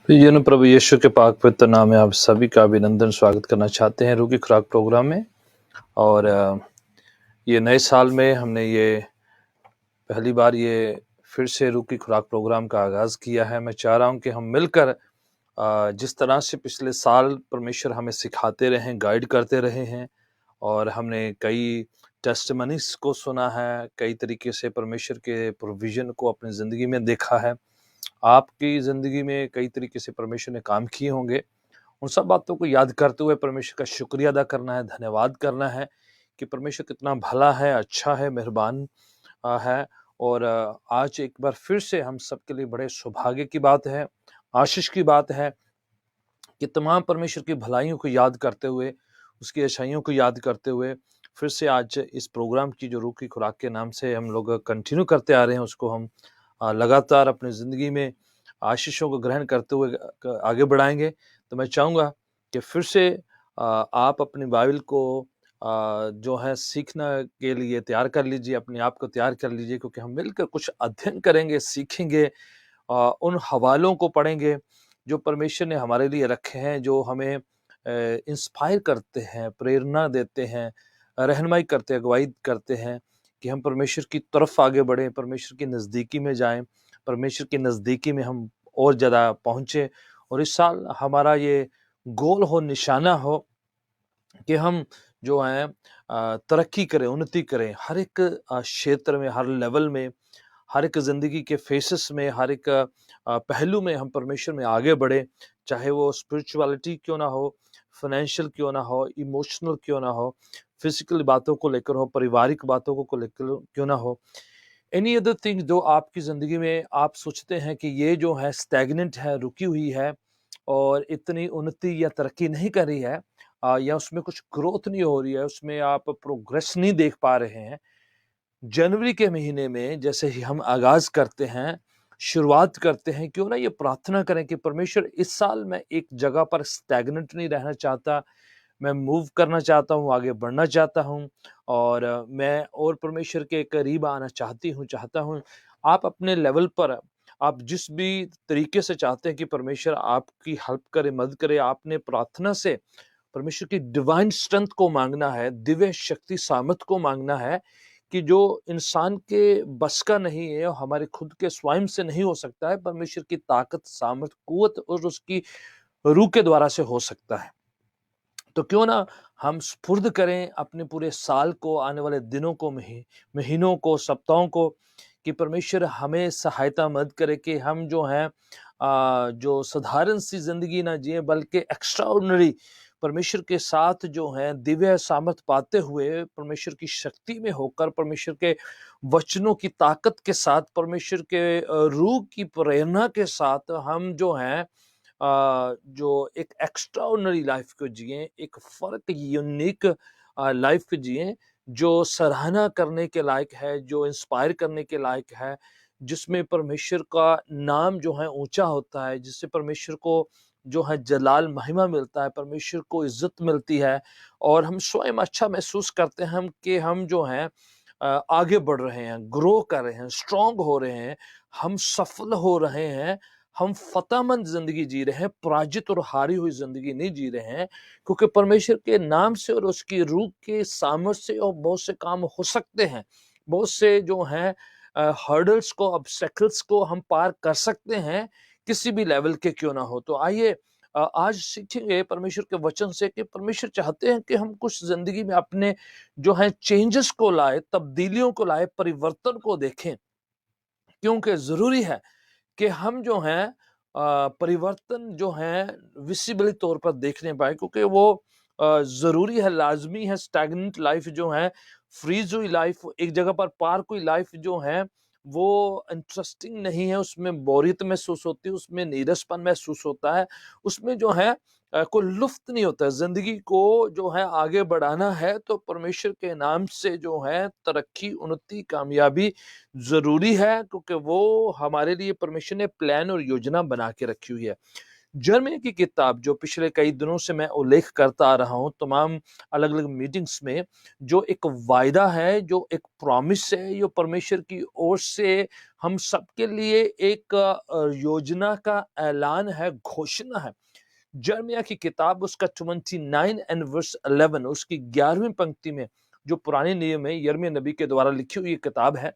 प्रियजनों, प्रभु यीशु के पाक पवित्र नाम में आप सभी का अभिनंदन स्वागत करना चाहते हैं रूह की खुराक प्रोग्राम में। और ये नए साल में हमने ये पहली बार ये फिर से रूह की खुराक प्रोग्राम का आगाज़ किया है। मैं चाह रहा हूँ कि हम मिलकर जिस तरह से पिछले साल परमेश्वर हमें सिखाते रहे हैं, गाइड करते रहे हैं, और हमने कई टेस्टिमनीज़ को सुना है, कई तरीके से परमेश्वर के प्रोविज़न को अपनी ज़िंदगी में देखा है। आपकी ज़िंदगी में कई तरीके से परमेश्वर ने काम किए होंगे। उन सब बातों को याद करते हुए परमेश्वर का शुक्रिया अदा करना है, धन्यवाद करना है कि परमेश्वर कितना भला है, अच्छा है, मेहरबान है। और आज एक बार फिर से हम सबके लिए बड़े सौभाग्य की बात है, आशीष की बात है कि तमाम परमेश्वर की भलाइयों को याद करते हुए, उसकी अच्छाइयों को याद करते हुए फिर से आज इस प्रोग्राम की जो रूह की खुराक के नाम से हम लोग कंटिन्यू करते आ रहे हैं, उसको हम लगातार अपनी ज़िंदगी में आशीषों को ग्रहण करते हुए आगे बढ़ाएंगे। तो मैं चाहूँगा कि फिर से आप अपनी बाइबल को जो है सीखने के लिए तैयार कर लीजिए, अपने आप को तैयार कर लीजिए, क्योंकि हम मिलकर कुछ अध्ययन करेंगे, सीखेंगे, उन हवालों को पढ़ेंगे जो परमेश्वर ने हमारे लिए रखे हैं, जो हमें इंस्पायर करते हैं, प्रेरणा देते हैं, रहनुमाई करते हैं, अगुवाई करते हैं कि हम परमेश्वर की तरफ आगे बढ़ें, परमेश्वर की नज़दीकी में जाएं, परमेश्वर की नज़दीकी में हम और ज़्यादा पहुँचे। और इस साल हमारा ये गोल हो, निशाना हो कि हम जो है तरक्की करें, उन्नति करें, हर एक क्षेत्र में, हर लेवल में, हर एक ज़िंदगी के फेसेस में, हर एक पहलू में हम परमेश्वर में आगे बढ़े। चाहे वो स्पिरिचुअलिटी क्यों ना हो, फाइनेंशियल क्यों ना हो, इमोशनल क्यों ना हो, फिजिकल बातों को लेकर हो, पारिवारिक बातों को लेकर क्यों ना हो, एनी अदर थिंग जो आपकी ज़िंदगी में आप सोचते हैं कि ये जो है स्टैग्नेंट है, रुकी हुई है और इतनी उन्नति या तरक्की नहीं कर रही है, या उसमें कुछ ग्रोथ नहीं हो रही है, उसमें आप प्रोग्रेस नहीं देख पा रहे हैं। जनवरी के महीने में जैसे ही हम आगाज़ करते हैं, शुरुआत करते हैं, क्यों ना ये प्रार्थना करें कि परमेश्वर इस साल मैं एक जगह पर स्टैग्नेंट नहीं रहना चाहता, मैं मूव करना चाहता हूँ, आगे बढ़ना चाहता हूँ, और मैं और परमेश्वर के करीब आना चाहता हूँ। आप अपने लेवल पर, आप जिस भी तरीके से चाहते हैं कि परमेश्वर आपकी हेल्प करे, मदद करे, आपने प्रार्थना से परमेश्वर की डिवाइन स्ट्रेंथ को मांगना है, दिव्य शक्ति सामर्थ को मांगना है कि जो इंसान के बस का नहीं है, हमारे खुद के स्वयं से नहीं हो सकता है, परमेश्वर की ताकत, सामर्थ, कुव्वत और उसकी रूह के द्वारा से हो सकता है। तो क्यों ना हम स्पुर्द करें अपने पूरे साल को, आने वाले दिनों को, महीनों को, सप्ताहों को, कि परमेश्वर हमें सहायता मदद करे कि हम जो हैं जो साधारण सी जिंदगी ना जिए, बल्कि एक्स्ट्राऑर्डिनरी परमेश्वर के साथ जो है दिव्य सामर्थ पाते हुए, परमेश्वर की शक्ति में होकर, परमेश्वर के वचनों की ताकत के साथ, परमेश्वर के रूह की प्रेरणा के साथ हम जो हैं जो एक एक्स्ट्राऑर्डिनरी लाइफ को जिए, एक फ़र्क यूनिक लाइफ को जिए, जो सराहना करने के लायक है, जो इंस्पायर करने के लायक है, जिसमें परमेश्वर का नाम जो है ऊँचा होता है, जिससे परमेश्वर को जो है जलाल महिमा मिलता है, परमेश्वर को इज़्ज़त मिलती है, और हम स्वयं अच्छा महसूस करते हैं हम कि हम जो हैं आगे बढ़ रहे हैं, ग्रो कर रहे हैं, स्ट्रॉन्ग हो रहे हैं, हम सफल हो रहे हैं, हम फ़तेहमंद ज़िंदगी जी रहे हैं, पराजित और हारी हुई ज़िंदगी नहीं जी रहे हैं, क्योंकि परमेश्वर के नाम से और उसकी रूह के सामर्थ्य से और बहुत से काम हो सकते हैं। बहुत से जो हैं हर्डल्स को, ऑब्स्टेकल्स को हम पार कर सकते हैं, किसी भी लेवल के क्यों ना हो। तो आइए आज सीखेंगे परमेश्वर के वचन से कि परमेश्वर चाहते हैं कि हम कुछ ज़िंदगी में अपने जो है चेंजेस को लाए, तब्दीलियों को लाए, परिवर्तन को देखें। क्योंकि ज़रूरी है कि हम जो हैं परिवर्तन जो है विजिबली तौर पर देखने पाए, क्योंकि वो ज़रूरी है, लाज़मी है। स्टैग्नेंट लाइफ जो है, फ्रीज़ हुई लाइफ, एक जगह पर पार्क हुई लाइफ जो है, वो इंटरेस्टिंग नहीं है, उसमें बोरियत महसूस होती है, उसमें नीरसपन महसूस होता है, उसमें जो है कोई लुफ्त नहीं होता है। ज़िंदगी को जो है आगे बढ़ाना है तो परमेश्वर के नाम से जो है तरक्की, उन्नति, कामयाबी ज़रूरी है, क्योंकि वो हमारे लिए परमेश्वर ने प्लान और योजना बना के रखी हुई है। यिर्मयाह की किताब जो पिछले कई दिनों से मैं उल्लेख करता आ रहा हूँ तमाम अलग अलग मीटिंग्स में, जो एक वायदा है, जो एक प्रॉमिस है, जो परमेश्वर की ओर से हम सबके लिए एक योजना का ऐलान है, घोषणा है। यिर्मयाह की किताब उसका 29 एंड वर्स 11, उसकी 11वीं पंक्ति में, जो पुराने नियम में यिर्मयाह नबी के द्वारा लिखी हुई किताब है,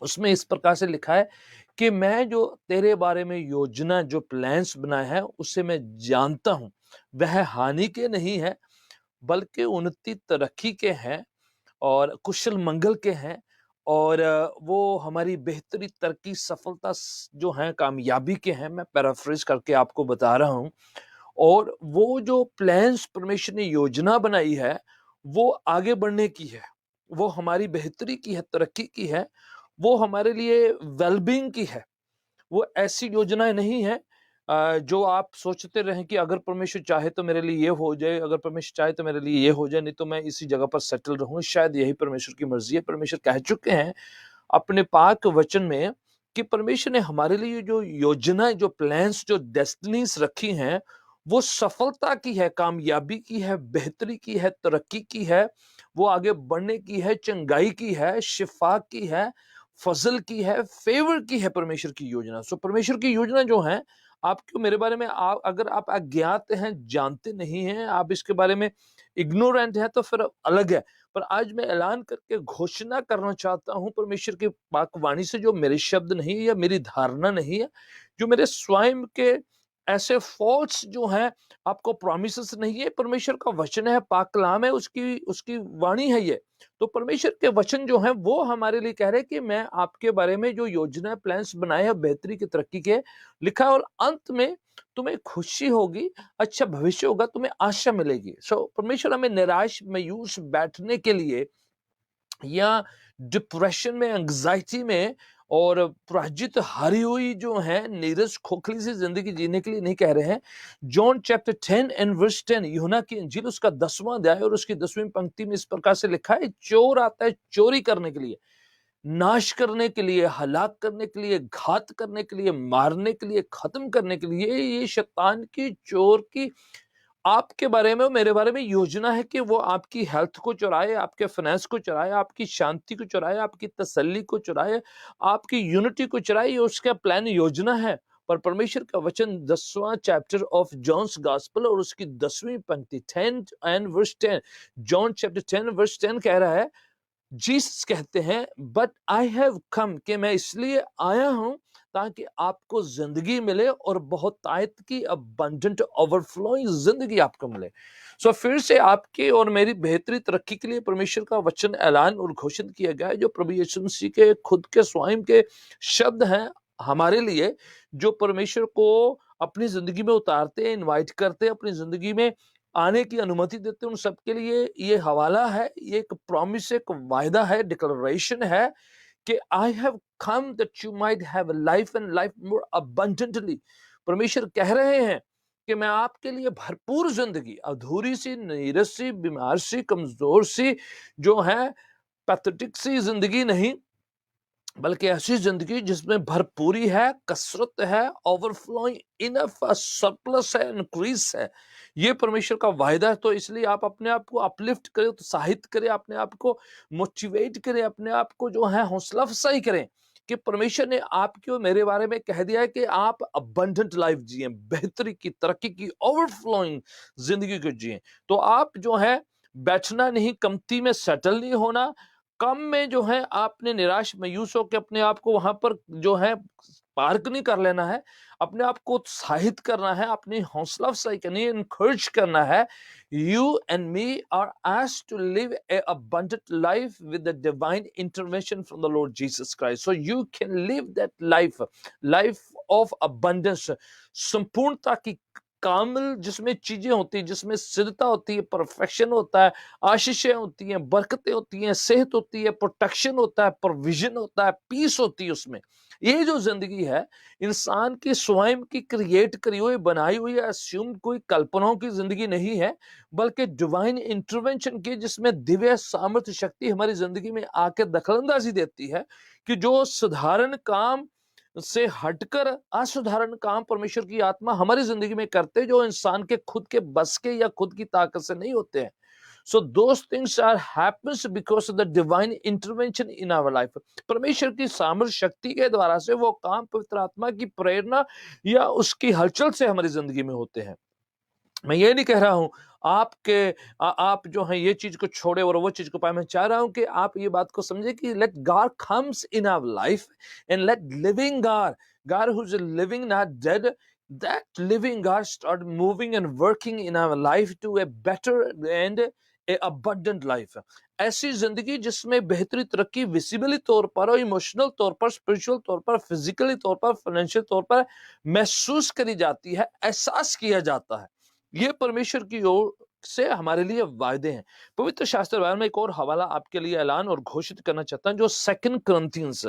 उसमें इस प्रकार से लिखा है कि मैं जो तेरे बारे में योजना, जो प्लान्स बनाए हैं, उसे मैं जानता हूं, वह हानि के नहीं है बल्कि उन्नति तरक्की के हैं और कुशल मंगल के हैं। और वो हमारी बेहतरी, तरक्की, सफलता जो है, कामयाबी के हैं। मैं पैराफ्रेज करके आपको बता रहा हूं। और वो जो प्लान्स परमेश्वर ने योजना बनाई है, वो आगे बढ़ने की है, वो हमारी बेहतरी की है, तरक्की की है, वो हमारे लिए वेलबींग की है। वो ऐसी योजनाएं नहीं है जो आप सोचते रहें कि अगर परमेश्वर चाहे तो मेरे लिए ये हो जाए, अगर परमेश्वर चाहे तो मेरे लिए ये हो जाए, नहीं तो मैं इसी जगह पर सेटल रहूं। शायद यही परमेश्वर की मर्जी है। परमेश्वर कह चुके हैं अपने पाक वचन में कि परमेश्वर ने हमारे लिए जो योजनाएं, जो प्लान्स, जो डेस्टिनीज रखी हैं, वो सफलता की है, कामयाबी की है, बेहतरी की है, तरक्की की है, वो आगे बढ़ने की है, चंगाई की है, शिफा की है, फजल की है, फेवर की है परमेश्वर की योजना। सो परमेश्वर की योजना जो है आपको, मेरे बारे में, अगर आप अज्ञात हैं, जानते नहीं हैं, आप इसके बारे में इग्नोरेंट है, तो फिर अलग है। पर आज मैं ऐलान करके घोषणा करना चाहता हूं परमेश्वर की पाकवाणी से, जो मेरे शब्द नहीं है या मेरी धारणा नहीं है, जो मेरे स्वयं के ऐसे फॉल्स जो हैं, आपको प्रॉमिसेस नहीं है, परमेश्वर का वचन है, पाक कलाम है, उसकी उसकी वाणी है ये। तो परमेश्वर के वचन जो हैं वो हमारे लिए कह रहे हैं कि मैं आपके बारे में जो योजना, प्लान्स बनाए हैं बेहतरी की, तरक्की के, लिखा है, और अंत में तुम्हें खुशी होगी, अच्छा भविष्य होगा, तुम्हें आशा मिलेगी। सो परमेश्वर हमें निराश, मायूस बैठने के लिए या डिप्रेशन में, एंग्जाइटी में और पराजित, हारी हुई जो है, नीरस, खोखली सी जिंदगी जीने के लिए नहीं कह रहे हैं। जॉन चैप्टर 10 एंड वर्स 10, यूहन्ना की इंजील उसका 10वां अध्याय और उसकी 10वीं पंक्ति में इस प्रकार से लिखा है, चोर आता है चोरी करने के लिए, नाश करने के लिए, हलाक करने के लिए, घात करने के लिए, मारने के लिए, खत्म करने के लिए। ये शैतान की, चोर की आपके बारे में और मेरे बारे में योजना है कि वो आपकी हेल्थ को चुराए, आपके फाइनेंस को चुराए, आपकी शांति को चुराए, आपकी तसल्ली को चुराए, आपकी यूनिटी को चुराए। ये उसका प्लान, योजना है। पर परमेश्वर का वचन 10वां चैप्टर ऑफ जॉन्स गॉस्पेल और उसकी 10वीं पंक्ति 10 and verse 10, John chapter 10 verse 10 कह रहा है, जीसस कहते हैं, बट आई हैव कम, कि मैं इसलिए आया हूं ताकि आपको जिंदगी मिले और बहुत तायत की, अबंडेंट, ओवरफ्लोइंग जिंदगी आपको मिले। सो फिर से आपके और मेरी बेहतरी, तरक्की के लिए परमेश्वर का वचन ऐलान और घोषित किया गया है, जो प्रभु यीशु मसीह के खुद के स्वयं के शब्द हैं हमारे लिए, जो परमेश्वर को अपनी जिंदगी में उतारते हैं, इनवाइट करते हैं, अपनी जिंदगी में आने की अनुमति देते हैं। उन सबके लिए ये हवाला है, ये एक प्रॉमिस, एक वायदा है, डिक्लेरेशन है कि I have come that you might have life and life more abundantly. परमेश्वर कह रहे हैं कि मैं आपके लिए भरपूर जिंदगी, अधूरी सी, नीरस सी, बीमार सी, कमजोर सी, जो है पैथेटिक सी जिंदगी नहीं, बल्कि ऐसी जिंदगी जिसमें भरपूरी है, कसरत है, ओवरफ्लोइंग, इनफ, सरप्लस है, इंक्रीज है। ये परमेश्वर का वायदा है। तो इसलिए आप अपने आप को अपलिफ्ट करें, उत्साहित करें, अपने आप को मोटिवेट करें, अपने आप को जो है हौसला अफजाई करें कि परमेश्वर ने आपके और मेरे बारे में कह दिया है कि आप अबंडेंट लाइफ जिए, बेहतरी की, तरक्की की, ओवरफ्लोइंग जिंदगी को जिए। तो आप जो है बैठना नहीं, कमती में सेटल नहीं होना, कम में जो है आपने निराश, मायूस होकर अपने आप को वहां पर जो है पार्क नहीं कर लेना है। अपने आप को उत्साहित करना है, अपनी हौसला अफजाई करनी है, इनकरेज करना है। You and me are asked to live a abundant life with the divine intervention from the Lord Jesus Christ, so you can live that life, life of abundance, संपूर्णता की, कामिल, जिसमें चीजें होती है, जिसमें सिद्धता होती है, परफेक्शन होता है, आशीषें होती हैं, बरकतें होती हैं, सेहत होती है, प्रोटेक्शन होता है, प्रोविजन होता है, पीस होती है उसमें। ये जो जिंदगी है इंसान की स्वयं की क्रिएट करी हुई, बनाई हुई, अस्यूम कोई कल्पनाओं की जिंदगी नहीं है, बल्कि डिवाइन इंटरवेंशन की, जिसमें दिव्य सामर्थ्य शक्ति हमारी जिंदगी में आके दखलंदाजी देती है कि जो साधारण काम से हटकर असाधारण काम परमेश्वर की आत्मा हमारी जिंदगी में करते हैं, जो इंसान के खुद के बस के या खुद की ताकत से नहीं होते हैं। So those things are happens because of the divine intervention in our life. परमेश्वर की सामर्थ्य शक्ति के द्वारा से वो काम पवित्र आत्मा की प्रेरणा या उसकी हलचल से हमारी जिंदगी में होते हैं। मैं ये नहीं कह रहा हूं आप जो है ये चीज को छोड़े और वो चीज को पाए। मैं चाह रहा हूं कि आप ये बात को समझे कि let God comes in our life and let living God who is living not dead, that living God start moving and working in our life to a better and a abundant life. ऐसी जिंदगी जिसमें बेहतरी तरक्की visibly तौर पर और emotional तौर पर, स्पिरिचुअल तौर पर, फिजिकली तौर पर, फाइनेंशियल तौर पर महसूस करी जाती है, एहसास किया जाता है। ये परमेश्वर की ओर से हमारे लिए वायदे हैं। पवित्र शास्त्र बाइबल में एक और हवाला आपके लिए ऐलान और घोषित करना चाहता हूं, जो 2 Corinthians,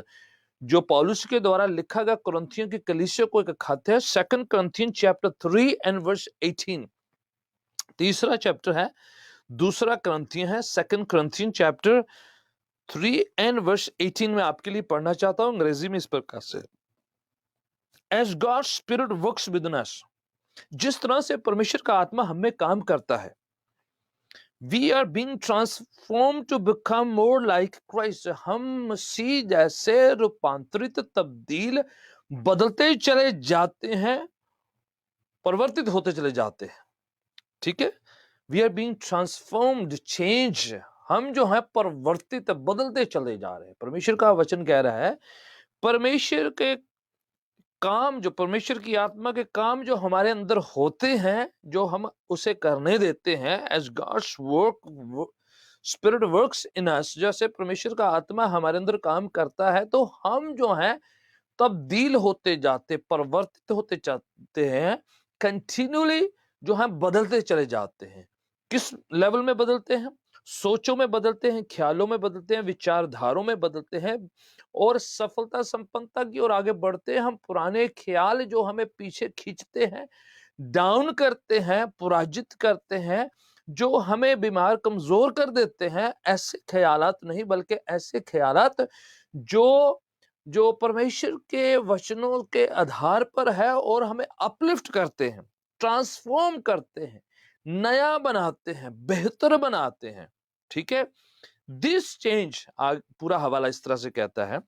जो पौलुस के द्वारा लिखा गया कुरिन्थियों की कलीसिया को एक खत है। 2 Corinthians chapter 3 and verse 18, तीसरा चैप्टर है, दूसरा कुरिन्थियों है। 2 Corinthians chapter 3 and verse 18 में आपके लिए पढ़ना चाहता हूं अंग्रेजी में इस प्रकार से। As God's Spirit works within us, जिस तरह से परमेश्वर का आत्मा हम में काम करता है, we are being transformed to become more like Christ. हम मसीह जैसे रूपांतरित, तब्दील, बदलते चले जाते हैं, परिवर्तित होते चले जाते हैं। ठीक है, we are being transformed, change, हम जो है परिवर्तित, बदलते चले जा रहे हैं। परमेश्वर का वचन कह रहा है परमेश्वर के काम, जो परमेश्वर की आत्मा के काम जो हमारे अंदर होते हैं, जो हम उसे करने देते हैं, as God's work spirit works in us, जैसे परमेश्वर का आत्मा हमारे अंदर काम करता है, तो हम जो है तब्दील होते जाते, परिवर्तित होते जाते हैं, कंटिन्यूली जो है बदलते चले जाते हैं। किस लेवल में बदलते हैं? सोचों में बदलते हैं, ख्यालों में बदलते हैं, विचारधारों में बदलते हैं, और सफलता संपन्नता की ओर आगे बढ़ते हैं। हम पुराने ख्याल जो हमें पीछे खींचते हैं, डाउन करते हैं, पराजित करते हैं, जो हमें बीमार कमजोर कर देते हैं, ऐसे ख्यालात नहीं, बल्कि ऐसे ख्यालात जो जो परमेश्वर के वचनों के आधार पर है और हमें अपलिफ्ट करते हैं, ट्रांसफॉर्म करते हैं, नया बनाते हैं, बेहतर बनाते हैं। ठीक है, दिस चेंज, पूरा हवाला इस तरह से कहता है,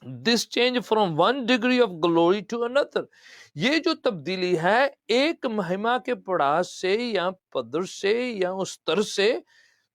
this change from one degree of glory to another, ये जो तब्दीली है एक महिमा के पड़ाव से या पद से या उस स्तर से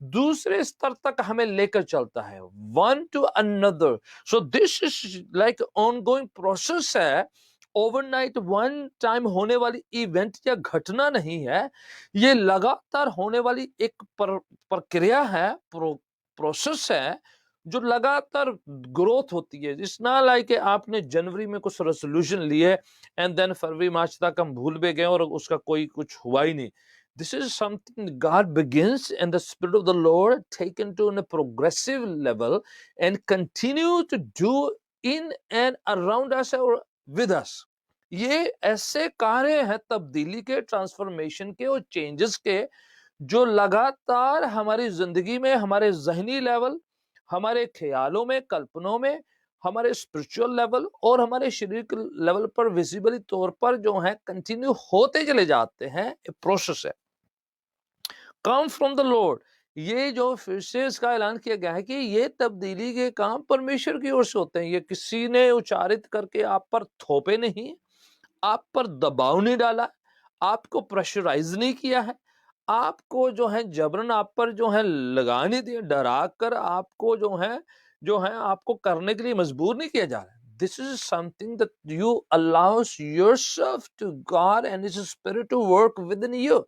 दूसरे स्तर तक हमें लेकर चलता है, one two another. So this is like ongoing process है, ओवरनाइट वन टाइम होने वाली इवेंट या घटना नहीं है, ये लगातार होने वाली एक प्रक्रिया है, प्रोसेस है, जो लगातार ग्रोथ होती है। इट्स नॉट लाइक आपने जनवरी में कुछ रेजोल्यूशन लिए एंड देन फरवरी मार्च तक हम भूल भी गए और उसका कोई कुछ हुआ ही नहीं। This is something God begins and the Spirit of the Lord taken to a progressive level and continue to do in and around us or with us. ये ऐसे कार्य हैं तब्दीली के, ट्रांसफॉर्मेशन के और चेंजेस के, जो लगातार हमारी जिंदगी में, हमारे जहनी लेवल, हमारे ख्यालों में, कल्पनों में, हमारे स्पिरिचुअल लेवल और हमारे शरीर के लेवल पर विजिबली तौर पर जो है कंटिन्यू होते चले जाते हैं। एक प्रोसेस है, कम फ्रॉम द लॉर्ड। ये जो फिर से इसका ऐलान किया गया है कि ये तब्दीली के काम परमेश्वर की ओर से होते हैं। ये किसी ने उच्चारित करके आप पर थोपे नहीं, आप पर दबाव नहीं डाला, आपको प्रेशराइज नहीं किया है, आपको जो है जबरन आप पर जो है लगा नहीं दिया, डरा कर आपको जो है आपको करने के लिए मजबूर नहीं किया जा रहा है। This is something that you allows yourself to God and his spirit to work within you.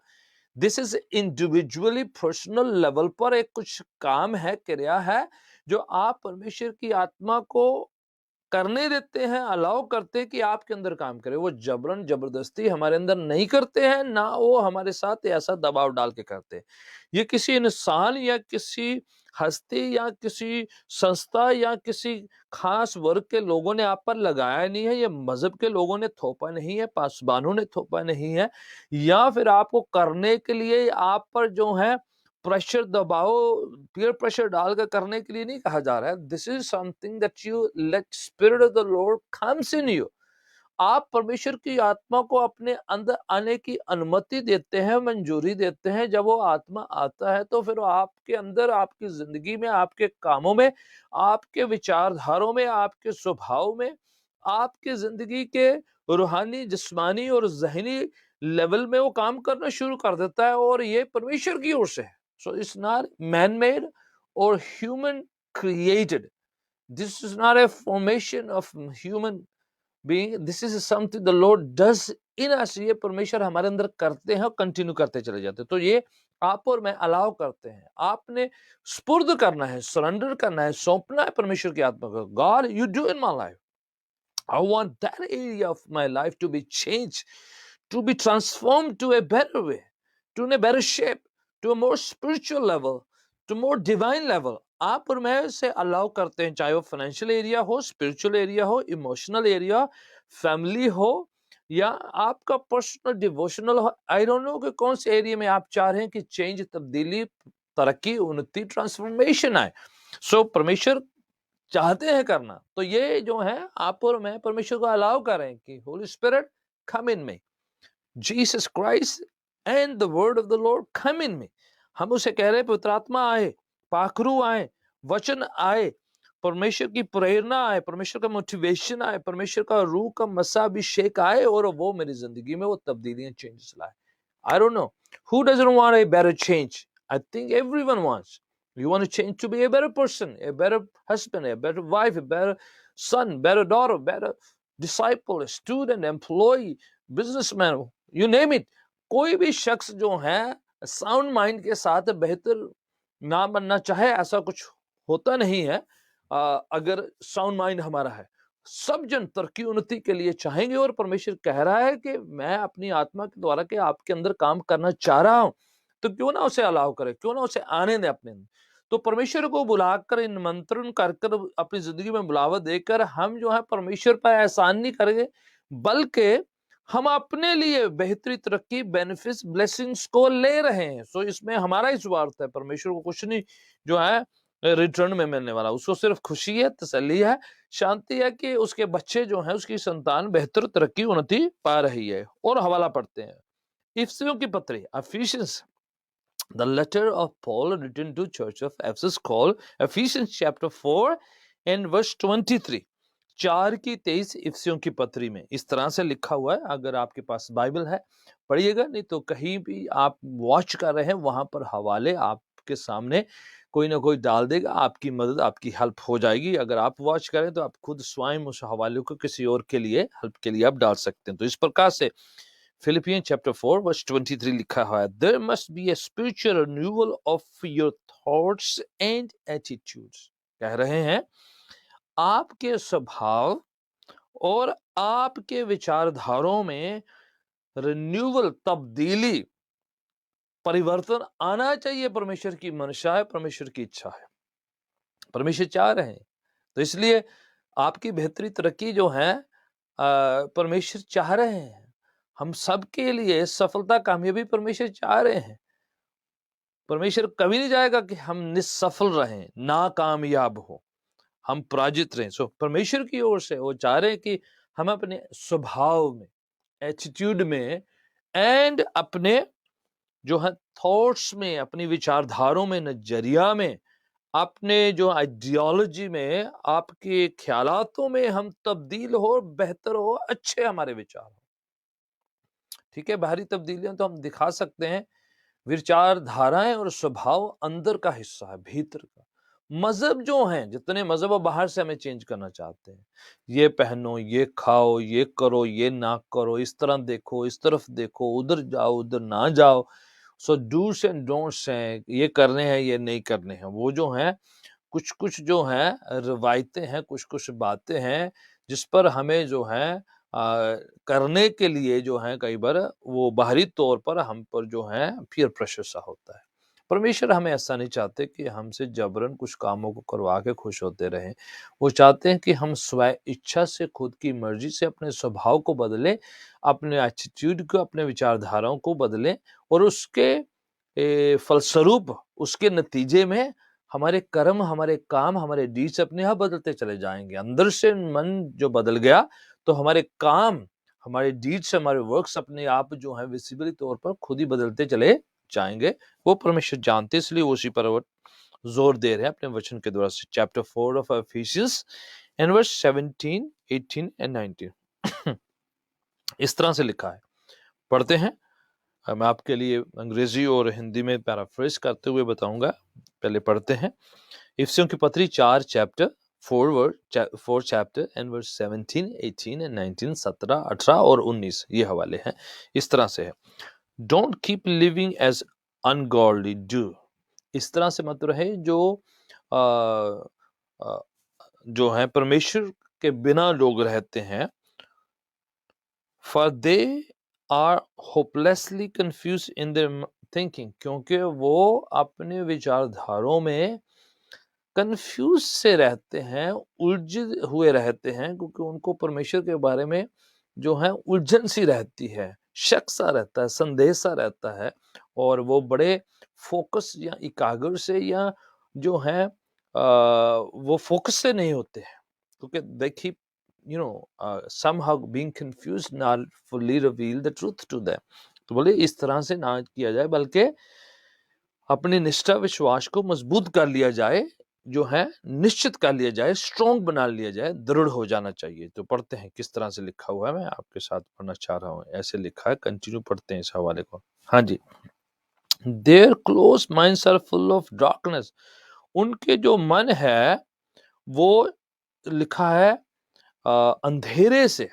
This is individually personal level पर एक कुछ काम है, क्रिया है, जो आप परमेश्वर की आत्मा को करने देते हैं, अलाउ करते हैं कि आपके अंदर काम करे। वो जबरन जबरदस्ती हमारे अंदर नहीं करते हैं, ना वो हमारे साथ ऐसा दबाव डाल के करते हैं। ये किसी इंसान या किसी हस्ती या किसी संस्था या किसी खास वर्ग के लोगों ने आप पर लगाया नहीं है, ये मजहब के लोगों ने थोपा नहीं है, पासबानों ने थोपा नहीं है, या फिर आपको करने के लिए आप पर जो है प्रेशर दबाव, पीयर प्रेशर डालकर करने के लिए नहीं कहा जा रहा है। This is something that you let spirit of the Lord comes in you. आप परमेश्वर की आत्मा को अपने अंदर आने की अनुमति देते हैं, मंजूरी देते हैं। जब वो आत्मा आता है तो फिर आपके अंदर, आपकी जिंदगी में, आपके कामों में, आपके विचारधारों में, आपके स्वभाव में, आपके जिंदगी के रूहानी, जिस्मानी और जहनी लेवल में वो काम करना शुरू कर देता है, और ये परमेश्वर की ओर से है। So it's not man made और human created. This is not a formation of human being, this is something the Lord does in us. ये परमेश्वर हमारे अंदर करते हैं और कंटिन्यू करते चले जाते हैं। तो ये आप और मैं अलाउ करते हैं। आपने स्पुर्द करना है, सरेंडर करना है, सौंपना है परमेश्वर की आत्मा को। God, you do in my life, I want that area of my life to be changed, to be transformed to a better way, to a better shape, to a more spiritual level, to more divine level. आप और मैं से allow करते हैं, चाहे वो financial area हो, spiritual area हो, इमोशनल एरिया, फैमिली हो, या आपका पर्सनल डिवोशनल हो। आई डोंट नो कि कौन से एरिया में आप चाह रहे हैं कि चेंज, तब्दीली, तरक्की, उन्नति, ट्रांसफॉर्मेशन आए। सो परमेश्वर चाहते हैं करना, तो ये जो है आप और मैं परमेश्वर को अलाउ करें कि Holi spirit come in me, Jesus Christ and the word of the Lord come in me. हम उसे कह रहे हैं पवित्र आत्मा आए, पाखरू आए, वचन आए, परमेश्वर की प्रेरणा आए, परमेश्वर का मोटिवेशन आए, परमेश्वर का रूह का मसा अभिषेक आए, और वो मेरी जिंदगी में वो तब्दीलियां, चेंजेस लाए। I don't know who doesn't want a better change. I think everyone wants. You want to change to be a better person, a better husband, a better wife, a better son, better daughter, better disciple, a student, employee, businessman, you name it. कोई भी शख्स जो है sound mind के साथ बेहतर ना बनना चाहे, ऐसा कुछ होता नहीं है। अगर साउंड माइंड हमारा है, सब जन तरक्की उन्नति के लिए चाहेंगे, और परमेश्वर कह रहा है कि मैं अपनी आत्मा के द्वारा के आपके अंदर काम करना चाह रहा हूं, तो क्यों ना उसे अलाउ करे, क्यों ना उसे आने दे अपने अंदर। तो परमेश्वर को बुलाकर, निमंत्रण कर अपनी जिंदगी में बुलावा देकर हम जो है परमेश्वर पर एहसान नहीं करेंगे, बल्कि हम अपने लिए बेहतरी, तरक्की, बेनिफिट्स, ब्लेसिंग्स को ले रहे हैं। सो इसमें हमारा ही स्वार्थ है, परमेश्वर को कुछ नहीं जो है रिटर्न में मिलने वाला। उसको सिर्फ खुशी है, तसल्ली है, शांति है कि उसके बच्चे जो हैं, उसकी संतान बेहतर तरक्की, उन्नति पा रही है। और हवाला पढ़ते हैं इफिसियों की पत्री, efficiency, the letter of Paul written to church of Ephesus, called Ephesians chapter 4 and verse 23। 4:23 इफिसियों की पत्री में इस तरह से लिखा हुआ है। अगर आपके पास बाइबल है पढ़िएगा, नहीं तो कहीं भी आप वॉच कर रहे हैं वहां पर हवाले आपके सामने कोई ना कोई डाल देगा, आपकी मदद, आपकी हेल्प हो जाएगी। अगर आप वॉच करें तो आप खुद स्वयं उस हवाले को किसी और के लिए, हेल्प के लिए आप डाल सकते हैं। तो इस प्रकार से फिलिपियन चैप्टर 4 वर्स 23 लिखा हुआ है, there must be a spiritual renewal of your thoughts and attitudes. कह रहे हैं आपके स्वभाव और आपके विचारधारों में रिन्यूअल, तब्दीली, परिवर्तन आना चाहिए। परमेश्वर की मंशा है, परमेश्वर की इच्छा है, परमेश्वर चाह रहे हैं। तो इसलिए आपकी बेहतरी, तरक्की जो है परमेश्वर चाह रहे हैं। हम सबके लिए सफलता, कामयाबी परमेश्वर चाह रहे हैं। परमेश्वर कभी नहीं चाहेगा कि हम निसफल रहें, नाकामयाब हो, हम पराजित रहें। सो परमेश्वर की ओर से वो चाह रहे हैं कि हम अपने स्वभाव में, एटीट्यूड में, एंड अपने जो है थॉट्स में, अपनी विचारधारों में, नजरिया में, अपने जो आइडियोलॉजी में, आपके ख्यालातों में हम तब्दील हो, बेहतर हो, अच्छे हमारे विचार हो। ठीक है, बाहरी तब्दीलियां तो हम दिखा सकते हैं, विचारधाराएं और स्वभाव अंदर का हिस्सा है, भीतर का। मजहब जो हैं, जितने मजहब बाहर से हमें चेंज करना चाहते हैं, ये पहनो, ये खाओ, ये करो, ये ना करो, इस तरह देखो, इस तरफ देखो, उधर जाओ, उधर ना जाओ। सो डूस एंड डोंट्स हैं, ये करने हैं, ये नहीं करने हैं। वो जो हैं कुछ कुछ जो हैं रवायतें हैं, कुछ कुछ बातें हैं जिस पर हमें जो है करने के लिए जो है कई बार वो बाहरी तौर पर हम पर जो है पीयर प्रेशर सा होता है। परमेश्वर हमें ऐसा नहीं चाहते कि हमसे जबरन कुछ कामों को करवा के खुश होते रहें। वो चाहते हैं कि हम स्वयं इच्छा से, खुद की मर्जी से अपने स्वभाव को बदलें, अपने एटीट्यूड को, अपने विचारधाराओं को बदलें, और उसके फलस्वरूप उसके नतीजे में हमारे कर्म, हमारे काम, हमारे डीड्स अपने आप बदलते चले जाएंगे। अंदर से मन जो बदल गया तो हमारे काम, हमारे डीड्स, हमारे वर्क्स अपने आप जो है विजिबली तौर पर खुद ही बदलते चले जाएंगे। वो परमेश्वर जानते, इसलिए वो उसी पर जोर दे रहे हैं अपने वचन के द्वारा से। Chapter 4 of Ephesians and verse 17, 18 and 19 इस तरह से लिखा है, पढ़ते हैं। मैं आपके लिए अंग्रेजी और हिंदी में पैराफ्रेज करते हुए बताऊंगा। पहले पढ़ते हैं इफिसियों की पत्री 4 chapter 4 chapter and verse 17, 18 and 19, 17, 18 और 19 ये हवाले हैं। इस तरह से है, don't keep living as ungodly do. इस तरह से मत रहे जो आ, आ, जो है परमेश्वर के बिना लोग रहते हैं। For they are hopelessly confuse in their thinking, क्योंकि वो अपने विचारधारों में कंफ्यूज से रहते हैं, उलझे हुए रहते हैं, क्योंकि उनको परमेश्वर के बारे में जो है उलझन सी रहती है, शक सा रहता है, संदेह सा रहता है, और वो बड़े फोकस या एकाग्र से या जो है वो फोकस से नहीं होते हैं, क्योंकि they keep somehow being confused, not fully reveal the truth to them। तो बोले इस तरह से ना किया जाए, बल्कि अपनी निष्ठा विश्वास को मजबूत कर लिया जाए, जो है निश्चित कर लिया जाए, स्ट्रॉन्ग बना लिया जाए, दृढ़ हो जाना चाहिए। तो पढ़ते हैं किस तरह से लिखा हुआ है, मैं आपके साथ पढ़ना चाह रहा हूँ। ऐसे लिखा है, कंटिन्यू पढ़ते हैं इस हवाले को। हाँ जी, their close minds are full of darkness. उनके जो मन है वो लिखा है अंधेरे से,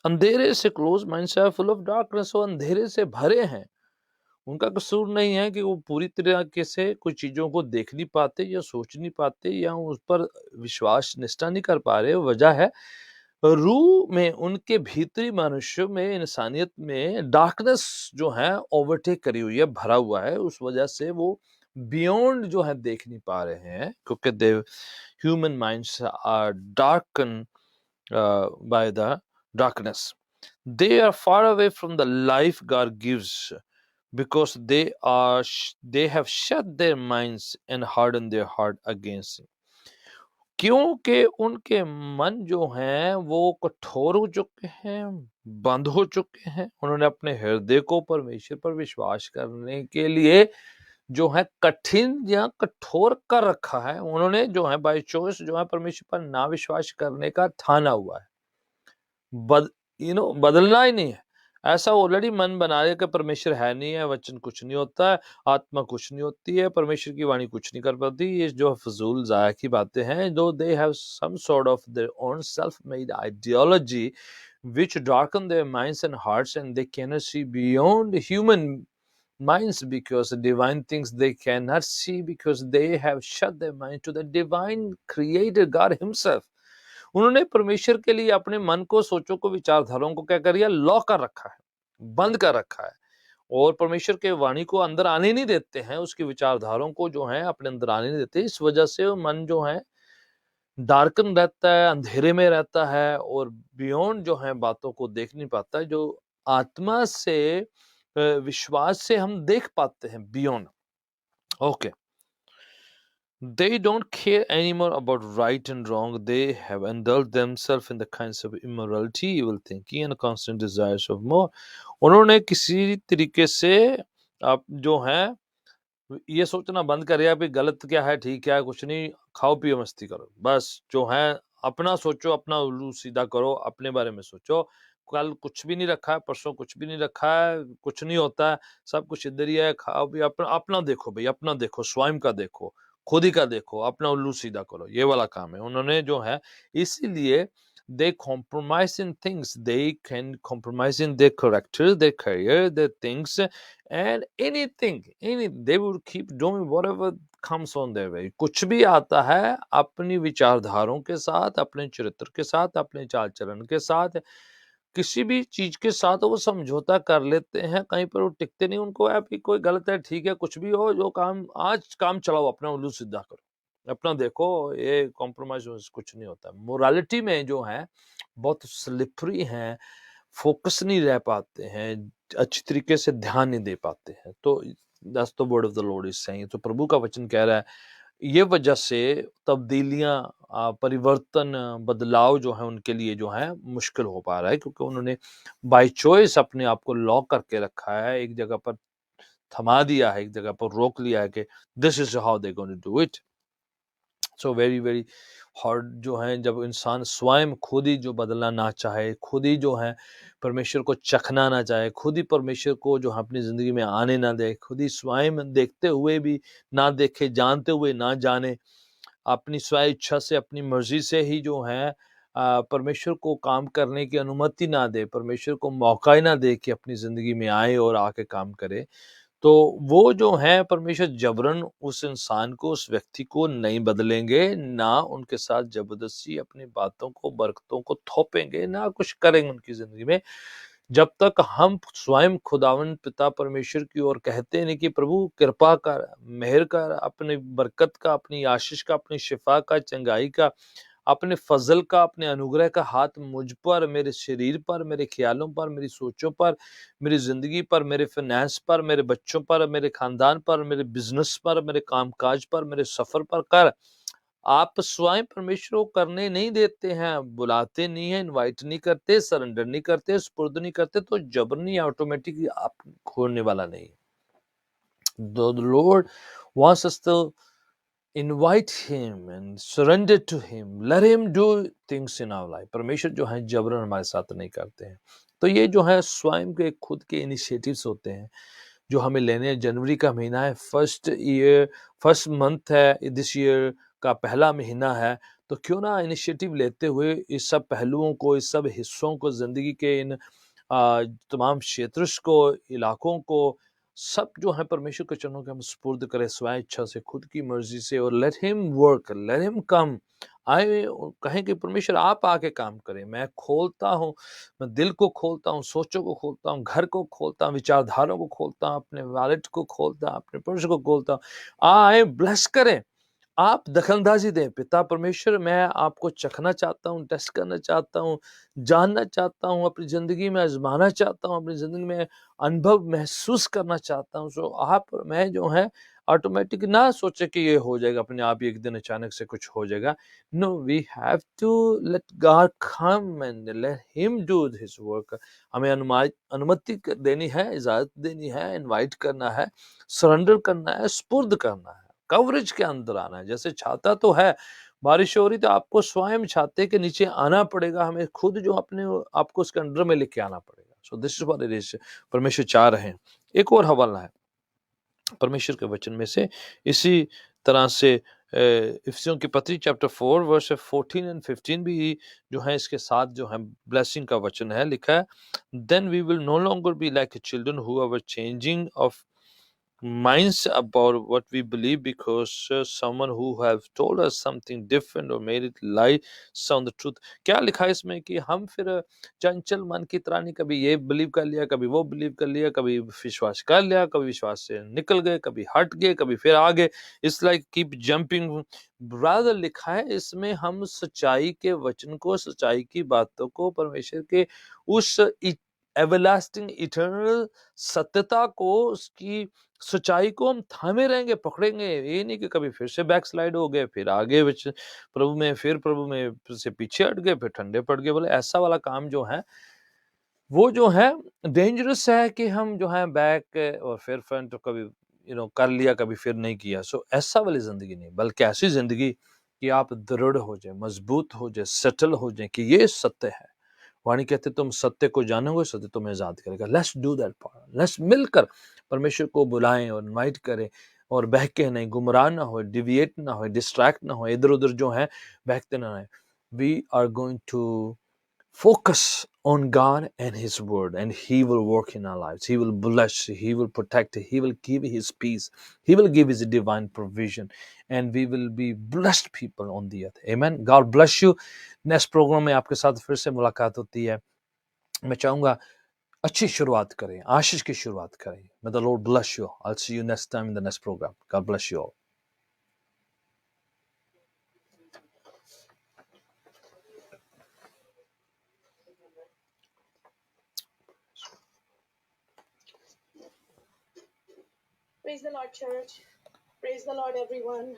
अंधेरे से, close minds are full of darkness, वो अंधेरे से भरे हैं। उनका कसूर नहीं है कि वो पूरी तरीके से कुछ चीजों को देख नहीं पाते या सोच नहीं पाते या उस पर विश्वास निष्ठा नहीं कर पा रहे। वजह है रूह में, उनके भीतरी मनुष्य में, इंसानियत में डार्कनेस जो है ओवरटेक करी हुई है, भरा हुआ है। उस वजह से वो बियॉन्ड जो है देख नहीं पा रहे हैं, क्योंकि they human minds are darken by the darkness. They are far away from the life God gives because they have shut their minds and hardened their heart against Him. क्योंकि उनके मन जो हैं वो कठोर हो चुके हैं, बंद हो चुके हैं। उन्होंने अपने हृदय को परमेश्वर पर विश्वास करने के लिए जो है कठिन या कठोर कर रखा है। उन्होंने जो है बाय चॉइस जो है परमेश्वर पर ना विश्वास करने का ठाना हुआ है। बदलना ही नहीं है। ऐसा ऑलरेडी मन बना रहे कि परमेश्वर है नहीं है, वचन कुछ नहीं होता है, आत्मा कुछ नहीं होती है, परमेश्वर की वाणी कुछ नहीं कर पाती। ये जो फजूल जाया की बातें हैं, though they have some sort of their own self made ideology which darken their minds and hearts, and they cannot see beyond human minds because divine things they cannot see because they have shut their mind to the divine creator God himself। उन्होंने परमेश्वर के लिए अपने मन को, सोचों को, विचारधाराओं को क्या कर दिया, लॉक कर रखा है, बंद कर रखा है, और परमेश्वर के वाणी को अंदर आने नहीं देते हैं, उसकी विचारधाराओं को जो है अपने अंदर आने नहीं देते। इस वजह से मन जो है डार्कन रहता है, अंधेरे में रहता है, और बियॉन्ड जो है बातों को देख नहीं पाता है, जो आत्मा से विश्वास से हम देख पाते हैं beyond. Okay, They don't care anymore about right and wrong. They have indulged themselves in the kinds of immorality, evil thinking, and constant desires of more. उन्होंने किसी तरीके से आप जो है ये सोचना बंद कर दिया भी गलत क्या है, ठीक क्या है, कुछ नहीं, खाओ पियो मस्ती करो, बस जो है अपना सोचो, अपना उल्लू सीधा करो, अपने बारे में सोचो। कल कुछ भी नहीं रखा है, परसों कुछ भी नहीं रखा है, कुछ नहीं होता है, सब कुछ इधर ही है, खाओ भी अपना अपना देखो भाई, अपना देखो, स्वयं का देखो, खुद ही का देखो, अपना उल्लू सीधा करो, ये वाला काम है। उन्होंने जो है इसीलिए they compromise in things, they can compromise in their character, their career, their things, and anything they would keep doing whatever comes on their way। कुछ भी आता है अपनी विचारधाराओं के साथ, अपने चरित्र के साथ, अपने चाल चलन के साथ, किसी भी चीज के साथ वो समझौता कर लेते हैं, कहीं पर वो टिकते नहीं। उनको है कि कोई गलत है, ठीक है, कुछ भी हो, जो काम आज काम चलाओ, अपना उल्लू सीधा करो, अपना देखो, ये कॉम्प्रोमाइज कुछ नहीं होता। मोरालिटी में जो है बहुत स्लिपरी हैं, फोकस नहीं रह पाते हैं, अच्छी तरीके से ध्यान नहीं दे पाते हैं। तो that's the word of the Lord is saying. तो प्रभु का वचन कह रहा है ये वजह से तब्दीलियां, परिवर्तन, बदलाव जो है उनके लिए जो है मुश्किल हो पा रहा है, क्योंकि उन्होंने बाय चॉइस अपने आप को लॉक करके रखा है, एक जगह पर थमा दिया है, एक जगह पर रोक लिया है कि this is how they going to do it. So very very hard जो है, जब इंसान स्वयं खुद ही जो बदलना ना चाहे, खुद ही जो है परमेश्वर को चखना ना चाहे, खुद ही परमेश्वर को जो है अपनी जिंदगी में आने ना दे, खुद ही स्वयं देखते हुए भी ना देखे, जानते हुए ना जाने, अपनी स्व इच्छा से, अपनी मर्जी से ही जो है परमेश्वर को काम करने की अनुमति ना दे, परमेश्वर को मौका ही ना दे कि अपनी जिंदगी में आए और आके काम करे, तो वो जो है परमेश्वर जबरन उस इंसान को, उस व्यक्ति को नहीं बदलेंगे, ना उनके साथ जबरदस्ती अपनी बातों को, बरकतों को थोपेंगे, ना कुछ करेंगे उनकी जिंदगी में, जब तक हम स्वयं खुदावंद पिता परमेश्वर की ओर कहते नहीं कि प्रभु कृपा कर, मेहर कर, अपनी बरकत का, अपनी आशीष का, अपनी शिफा का, चंगाई का, अपने फजल का, अपने अनुग्रह का हाथ मुझ पर, मेरे शरीर पर, मेरे ख्यालों पर, मेरी सोचों पर, मेरी जिंदगी पर, मेरे फाइनेंस पर, मेरे बच्चों पर, मेरे खानदान पर, मेरे बिजनेस पर, मेरे कामकाज पर, मेरे सफर पर कर। आप स्वयं परमेश्वर को करने नहीं देते हैं, बुलाते नहीं है, इनवाइट नहीं करते, सरेंडर नहीं करते, सुपुर्द नहीं करते, तो जबरनी ऑटोमेटिकली आप खोने वाला नहीं। The Lord wants us to invite him and surrender to him, let him do things in our life। परमेश्वर जो है जबरन हमारे साथ नहीं करते हैं। तो ये जो है स्वयं के खुद के इनिशिएटिव्स होते हैं जो हमें लेने हैं। जनवरी का महीना है, फर्स्ट मंथ है, दिस ईयर का पहला महीना है, तो क्यों ना इनिशिएटिव लेते हुए इस सब पहलुओं को, इस सब हिस्सों को, जिंदगी के इन तमाम क्षेत्रों को, इलाकों को, सब जो है परमेश्वर के चरणों के हम सुपुर्द करें स्व इच्छा से, खुद की मर्जी से, और let him work, let him come. आए, कहें कि परमेश्वर आप आके काम करें, मैं खोलता हूँ, मैं दिल को खोलता हूँ, सोचों को खोलता हूँ, घर को खोलता हूँ, विचारधाराओं को खोलता हूँ, अपने वॉलेट को खोलता हूँ, अपने पर्स को खोलता हूँ, आए ब्लेस करें, आप दखलंदाजी दें। पिता परमेश्वर, मैं आपको चखना चाहता हूँ, टेस्ट करना चाहता हूँ, जानना चाहता हूँ, अपनी ज़िंदगी में आजमाना चाहता हूँ, अपनी ज़िंदगी में अनुभव महसूस करना चाहता हूँ। सो आप, मैं जो है ऑटोमेटिक ना सोचे कि ये हो जाएगा अपने आप ही, एक दिन अचानक से कुछ हो जाएगा। No, we have to let God come and let him do his work. हमें अनुमति देनी है, इजाज़त देनी है, इनवाइट करना है, सरेंडर करना है, सुपुर्द करना है, कवरेज के अंदर आना है। जैसे छाता तो है, बारिश हो रही तो आपको स्वयं छाते के नीचे आना पड़ेगा, हमें खुद जो अपने आपको उसके अंडर में लेके आना पड़ेगा। So this is what it is. परमेश्वर चाह रहे हैं। एक और हवाला है परमेश्वर के वचन में से, इसी तरह से इफिसियों की पत्री चैप्टर 4 वर्स 14 एंड 15 भी जो है इसके साथ जो है ब्लेसिंग का वचन है। लिखा है, then we will no longer be like children who are changing of minds about what we believe because someone who have told us something different or made it lie sound the truth। क्या लिखा है इसमें कि हम फिर चंचल मन की तरह नहीं, कभी ये बिलीव कर लिया, कभी वो बिलीव कर लिया, कभी विश्वास कर लिया, कभी विश्वास से निकल गए, कभी हट गए, कभी फिर आगे, it's like keep jumping. Brother लिखा है इसमें, हम सच्चाई के वचन को, सच्चाई की बातों को, परमेश्वर के उस एवरलास्टिंग इटर्नल सत्यता को, उसकी सच्चाई को हम थामे रहेंगे, पकड़ेंगे। ये नहीं कि कभी फिर से बैक स्लाइड हो गए, फिर आगे प्रभु में, फिर प्रभु में से पीछे हट गए, फिर ठंडे पड़ गए। बोले ऐसा वाला काम जो है वो जो है डेंजरस है कि हम जो है बैक और फिर फ्रंट तो कभी कर लिया, कभी फिर नहीं किया। सो ऐसा वाली जिंदगी नहीं, बल्कि ऐसी जिंदगी कि आप दृढ़ हो जाए, मजबूत हो जाए, सेटल हो जाए कि ये सत्य है। वाणी कहते तुम सत्य को जानोगे, सत्य तुम्हें आजाद करेगा। Let's do that part, let's मिलकर परमेश्वर को बुलाएं और इनवाइट करें, और बहके नहीं, गुमराह ना हो, डिविएट ना हो, डिस्ट्रैक्ट ना हो, इधर उधर जो है बहकते ना रहे। We are going to focus on God and His Word, and He will work in our lives. He will bless, He will protect, He will give His peace, He will give His divine provision, and we will be blessed people on the earth. Amen. God bless you. Next program में आपके साथ फिर से मुलाकात होती है। मैं चाहूंगा अच्छी शुरुआत करें, आशीष की शुरुआत करें। May the Lord bless you. I'll see you next time in the next program. God bless you all. Praise the Lord, church. Praise the Lord, everyone.